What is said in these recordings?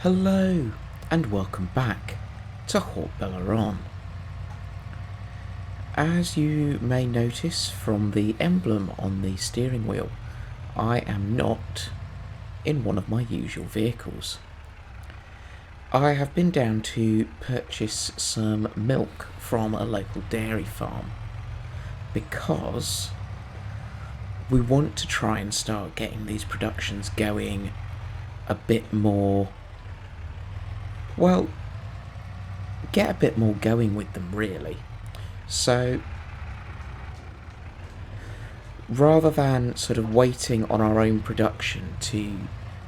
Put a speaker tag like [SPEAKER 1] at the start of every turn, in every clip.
[SPEAKER 1] Hello and welcome back to Haut-Beyleron. As you may notice from the emblem on the steering wheel, I am not in one of my usual vehicles. I have been down to purchase some milk from a local dairy farm because we want to try and start getting these productions going a bit more, get a bit more going with them really. So rather than sort of waiting on our own production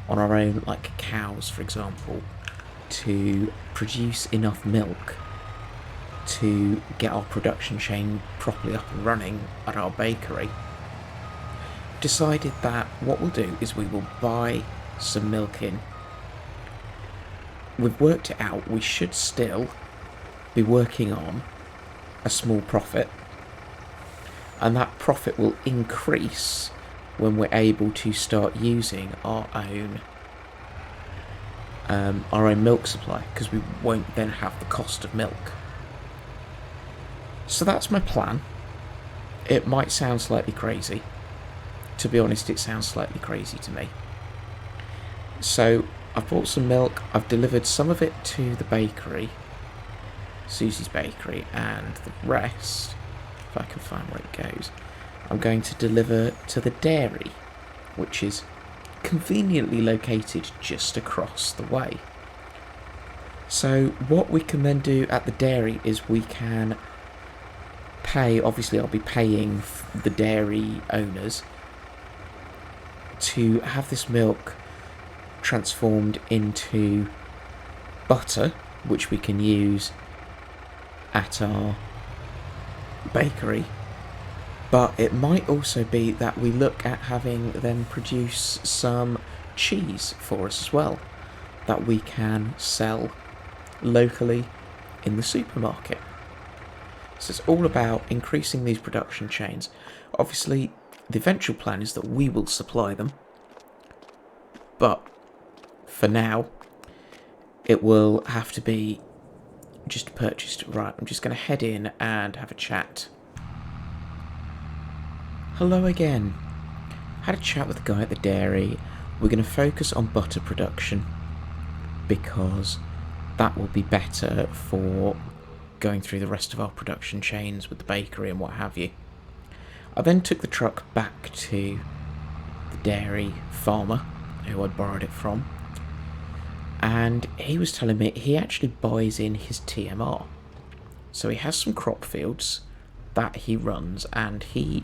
[SPEAKER 1] on our own, like cows for example, to produce enough milk to get our production chain properly up and running at our bakery, decided that what we'll do is we will buy some milk in. We've worked it out, we should still be working on a small profit, and that profit will increase when we're able to start using our own milk supply, because we won't then have the cost of milk. So that's my plan. It might sound slightly crazy. To be honest, it sounds slightly crazy to me. So I've bought some milk, I've delivered some of it to the bakery, Susie's bakery, and the rest, if I can find where it goes, I'm going to deliver to the dairy, which is conveniently located just across the way. So what we can then do at the dairy is we can pay, obviously I'll be paying the dairy owners to have this milk transformed into butter, which we can use at our bakery. But it might also be that we look at having them produce some cheese for us as well, that we can sell locally in the supermarket. So it's all about increasing these production chains. Obviously the eventual plan is that we will supply them, but for now it will have to be just purchased. Right, I'm just going to head in and have a chat. Hello again. Had a chat with the guy at the dairy. We're going to focus on butter production because that will be better for going through the rest of our production chains with the bakery and what have you. I then took the truck back to the dairy farmer who I'd borrowed it from, and he was telling me he actually buys in his TMR. So he has some crop fields that he runs, and he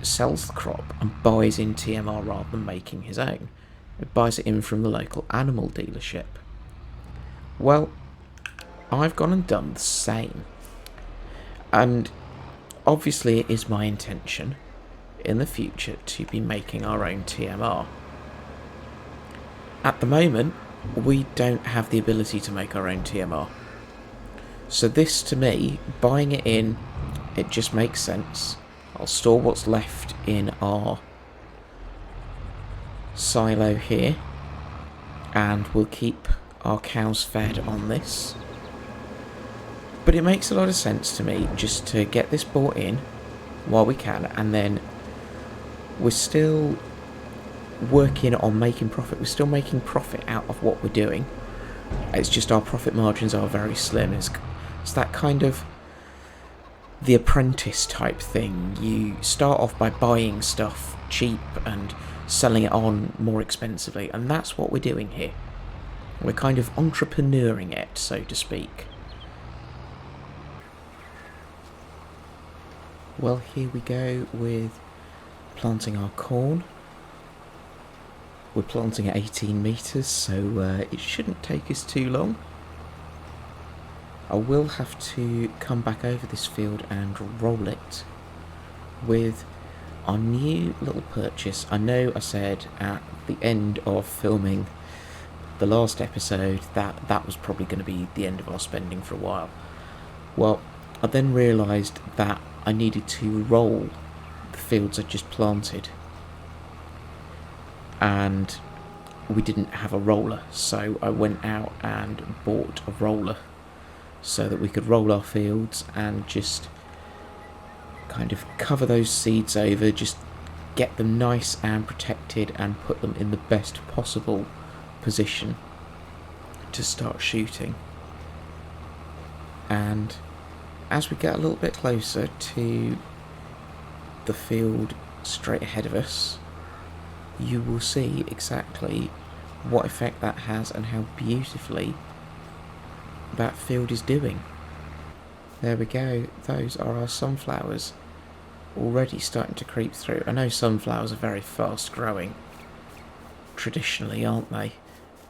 [SPEAKER 1] sells the crop and buys in TMR rather than making his own. He buys it in from the local animal dealership. Well, I've gone and done the same, and obviously it is my intention in the future to be making our own TMR. At the moment, we don't have the ability to make our own TMR. So this, to me, buying it in, it just makes sense. I'll store what's left in our silo here, and we'll keep our cows fed on this. But it makes a lot of sense to me just to get this bought in while we can, and then we're still working on making profit. We're still making profit out of what we're doing. It's just our profit margins are very slim. It's that kind of The Apprentice type thing. You start off by buying stuff cheap and selling it on more expensively, and that's what we're doing here. We're kind of entrepreneuring it, so to speak. Well, here we go with planting our corn. We're planting at 18 metres, so it shouldn't take us too long. I will have to come back over this field and roll it with our new little purchase. I know I said at the end of filming the last episode that that was probably going to be the end of our spending for a while. Well, I then realised that I needed to roll the fields I just planted, and we didn't have a roller, so I went out and bought a roller so that we could roll our fields and just kind of cover those seeds over, just get them nice and protected and put them in the best possible position to start shooting. And as we get a little bit closer to the field straight ahead of us, you will see exactly what effect that has and how beautifully that field is doing. There we go, those are our sunflowers already starting to creep through. I know sunflowers are very fast growing, traditionally, aren't they?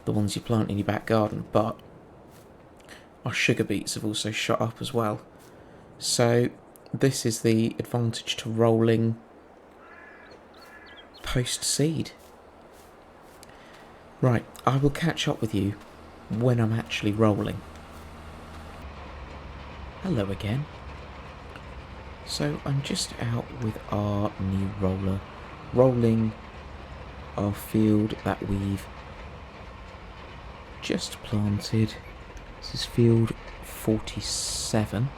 [SPEAKER 1] The ones you plant in your back garden, but our sugar beets have also shot up as well. So this is the advantage to rolling post-seed. Right, I will catch up with you when I'm actually rolling. Hello again. So I'm just out with our new roller, rolling our field that we've just planted. This is field 47.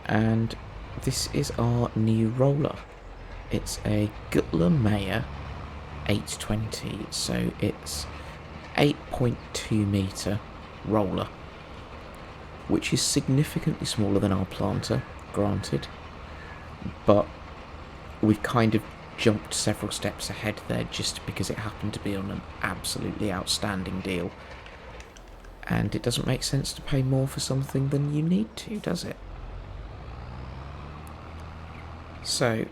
[SPEAKER 1] And this is our new roller. It's a Gutler Mayer 820, so it's 8.2 metre roller, which is significantly smaller than our planter, granted, but we've kind of jumped several steps ahead there just because it happened to be on an absolutely outstanding deal, and it doesn't make sense to pay more for something than you need to, does it? So,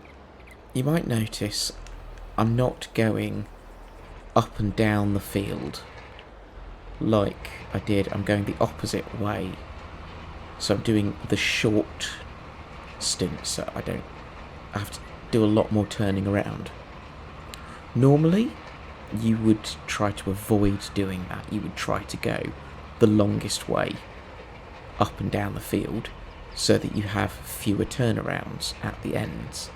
[SPEAKER 1] you might notice I'm not going up and down the field like I did. I'm going the opposite way. So I'm doing the short stints, so I don't have to do a lot more turning around. Normally, you would try to avoid doing that. You would try to go the longest way up and down the field, so that you have fewer turnarounds at the ends.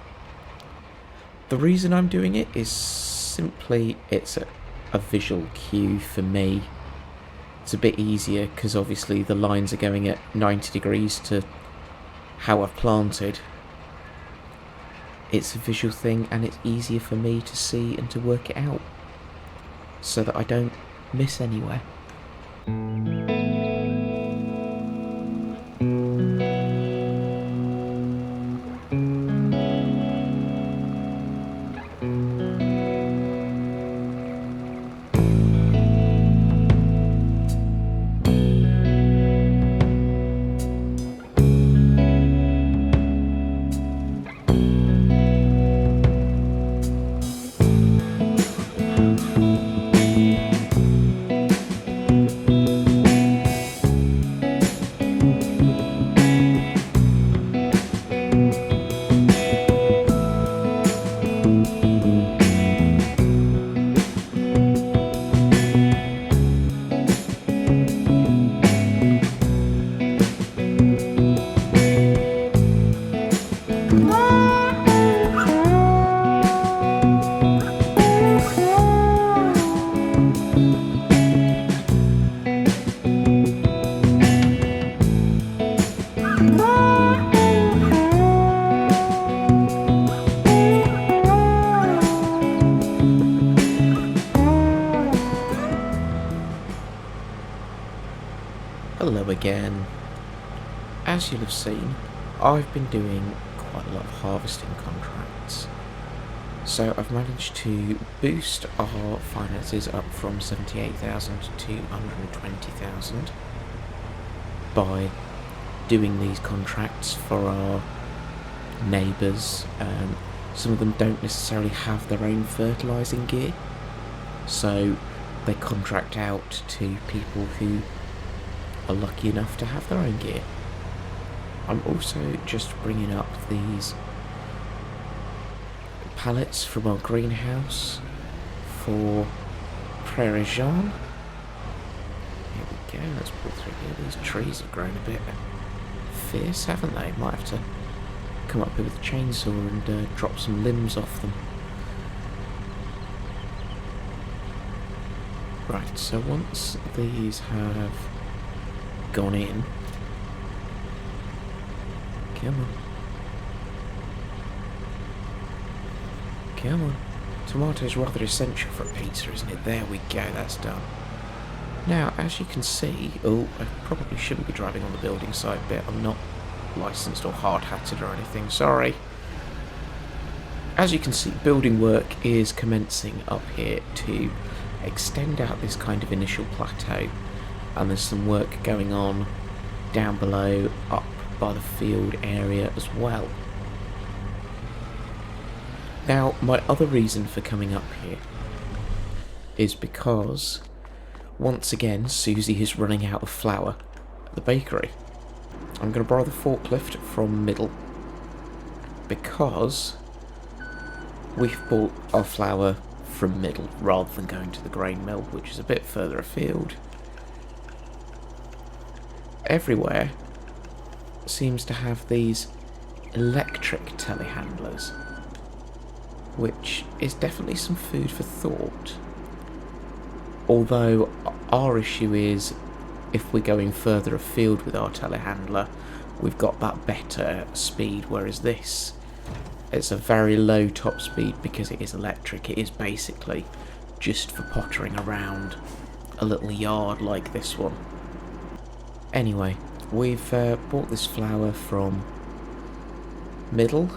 [SPEAKER 1] The reason I'm doing it is simply it's a visual cue for me. It's a bit easier because obviously the lines are going at 90 degrees to how I've planted. It's a visual thing and it's easier for me to see and to work it out so that I don't miss anywhere. Hello again. As you'll have seen, I've been doing quite a lot of harvesting contracts. So I've managed to boost our finances up from 78,000 to 120,000 by doing these contracts for our neighbours. Some of them don't necessarily have their own fertilising gear, so they contract out to people who are lucky enough to have their own gear. I'm also just bringing up these pallets from our greenhouse for Prairie Jean. Here we go, let's pull through here. These trees have grown a bit fierce, haven't they? Might have to come up here with a chainsaw and drop some limbs off them. Right, so once these have gone in... Come on. Come on. Tomato's rather essential for a pizza, isn't it? There we go, that's done. Now, as you can see... Oh, I probably shouldn't be driving on the building site bit. I'm not licensed or hard-hatted or anything, sorry. As you can see, building work is commencing up here to extend out this kind of initial plateau, and there's some work going on down below, up by the field area as well. Now, my other reason for coming up here is because, once again, Susie is running out of flour at the bakery. I'm going to borrow the forklift from Middle, because we've bought our flour from Middle rather than going to the grain mill, which is a bit further afield. Everywhere seems to have these electric telehandlers, which is definitely some food for thought. Although our issue is, if we're going further afield with our telehandler, we've got that better speed, whereas this, it's a very low top speed because it is electric. It is basically just for pottering around a little yard like this one. Anyway, we've bought this flour from Middle,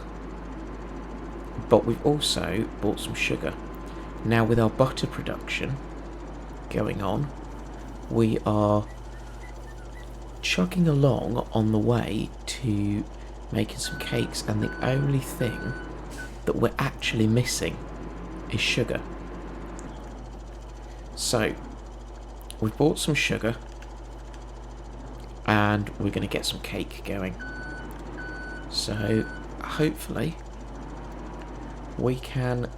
[SPEAKER 1] but we've also bought some sugar. Now, with our butter production going on, we are chugging along on the way to making some cakes, and the only thing that we're actually missing is sugar. So, we've bought some sugar, and we're going to get some cake going. So, hopefully, we can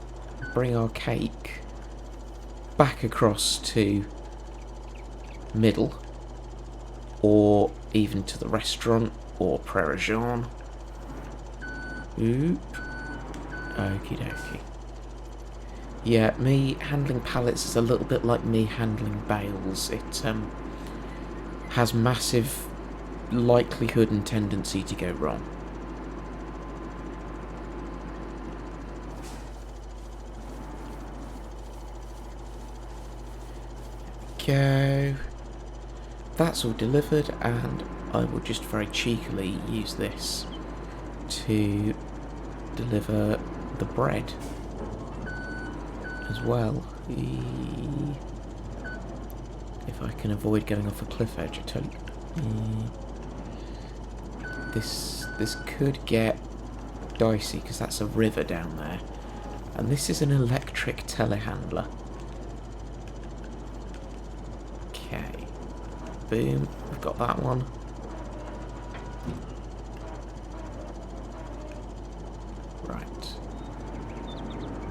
[SPEAKER 1] bring our cake back across to Middle, or even to the restaurant, or Prairie Jean. Oop. Okie dokie. Yeah, me handling pallets is a little bit like me handling bales. It has massive likelihood and tendency to go wrong. Go. That's all delivered, and I will just very cheekily use this to deliver the bread as well. If I can avoid going off a cliff edge, I tell you. This could get dicey because that's a river down there, and this is an electric telehandler. Okay, boom, we've got that one. Right,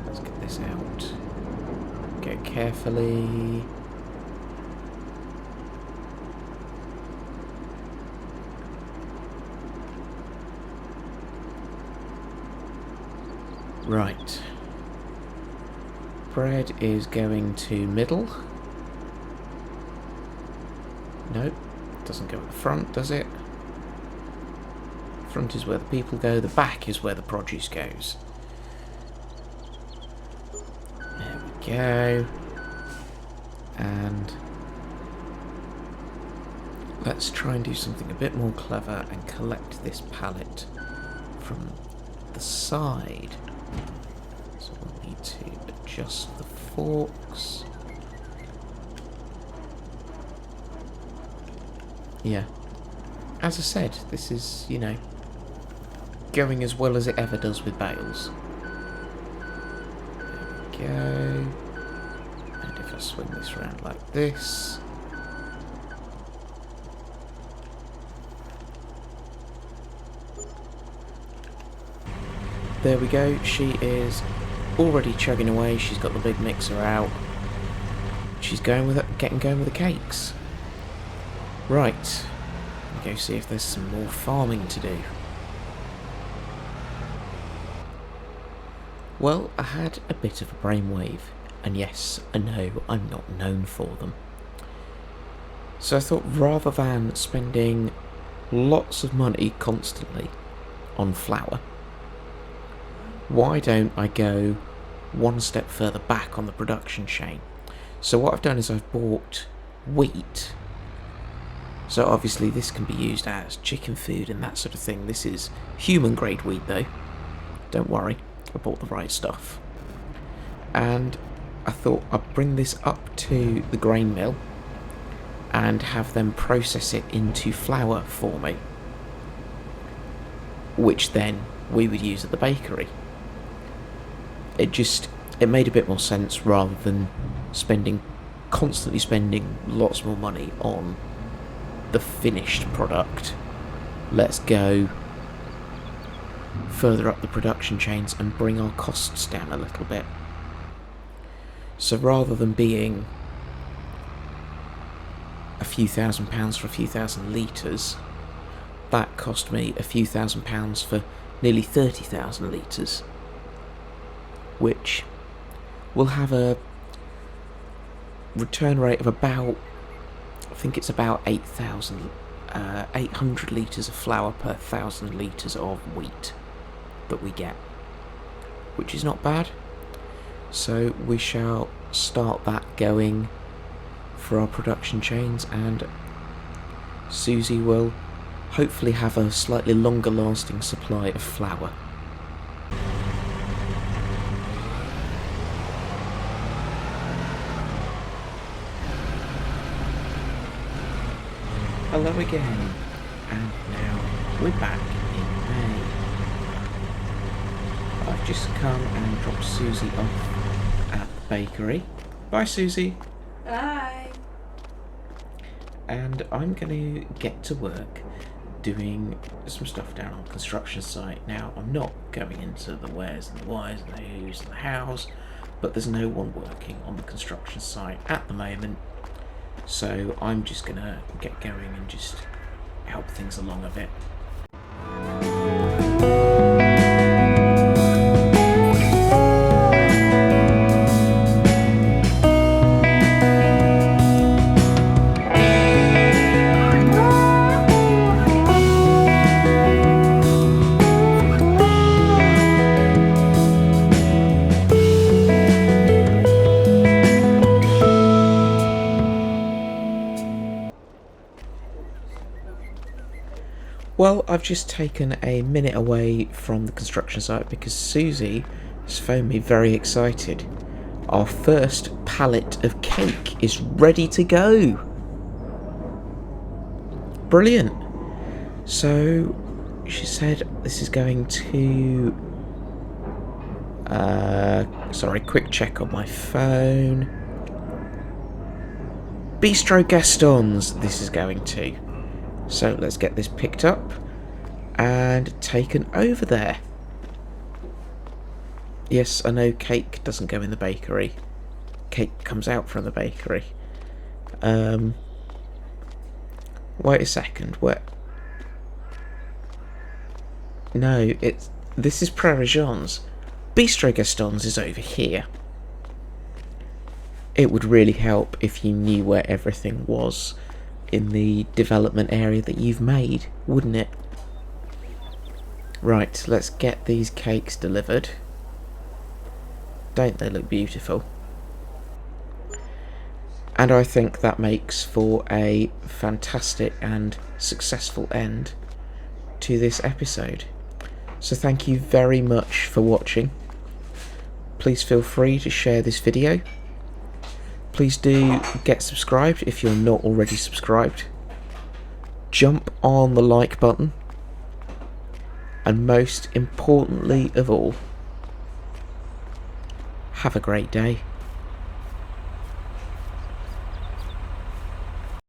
[SPEAKER 1] let's get this out. Go carefully. Right. Bread is going to Middle. Nope, doesn't go at the front, does it? Front is where the people go, the back is where the produce goes. There we go. And let's try and do something a bit more clever and collect this pallet from the side. So we'll need to adjust the forks. Yeah. As I said, this is, you know, going as well as it ever does with bales. There we go. And if I swing this around like this. There we go, she is already chugging away, she's got the big mixer out. She's going with it, getting going with the cakes. Right, go see if there's some more farming to do. Well, I had a bit of a brainwave, and yes, I know I'm not known for them. So I thought rather than spending lots of money constantly on flour, why don't I go one step further back on the production chain? So what I've done is I've bought wheat. So obviously this can be used as chicken food and that sort of thing. This is human grade wheat though. Don't worry, I bought the right stuff. And I thought I'd bring this up to the grain mill and have them process it into flour for me, which then we would use at the bakery. It made a bit more sense rather than constantly spending lots more money on the finished product. Let's go further up the production chains and bring our costs down a little bit. So rather than being a few £1,000s for a few thousand litres, that cost me a few £1,000s for nearly 30,000 litres, which will have a return rate of about, I think it's about 800 litres of flour per 1,000 litres of wheat that we get, which is not bad. So we shall start that going for our production chains, and Susie will hopefully have a slightly longer lasting supply of flour. Hello again, and now we're back in May. I've just come and dropped Susie off at the bakery. Bye Susie.
[SPEAKER 2] Bye.
[SPEAKER 1] And I'm going to get to work doing some stuff down on the construction site. Now, I'm not going into the wheres and the whys and the whos and the hows, but there's no one working on the construction site at the moment. So I'm just going to get going and just help things along a bit. Well, I've just taken a minute away from the construction site because Susie has phoned me very excited. Our first pallet of cake is ready to go. Brilliant. So she said this is going to... sorry, quick check on my phone. Bistro Gaston's this is going to. So let's get this picked up and taken over there. Yes, I know cake doesn't go in the bakery. Cake comes out from the bakery. Wait a second. Where? No, this is Prairie Jean's. Bistro Gaston's is over here. It would really help if you knew where everything was in the development area that you've made, wouldn't it? Right, let's get these cakes delivered. Don't they look beautiful? And I think that makes for a fantastic and successful end to this episode. So thank you very much for watching. Please feel free to share this video. Please do get subscribed if you're not already subscribed. Jump on the like button. And most importantly of all, have a great day.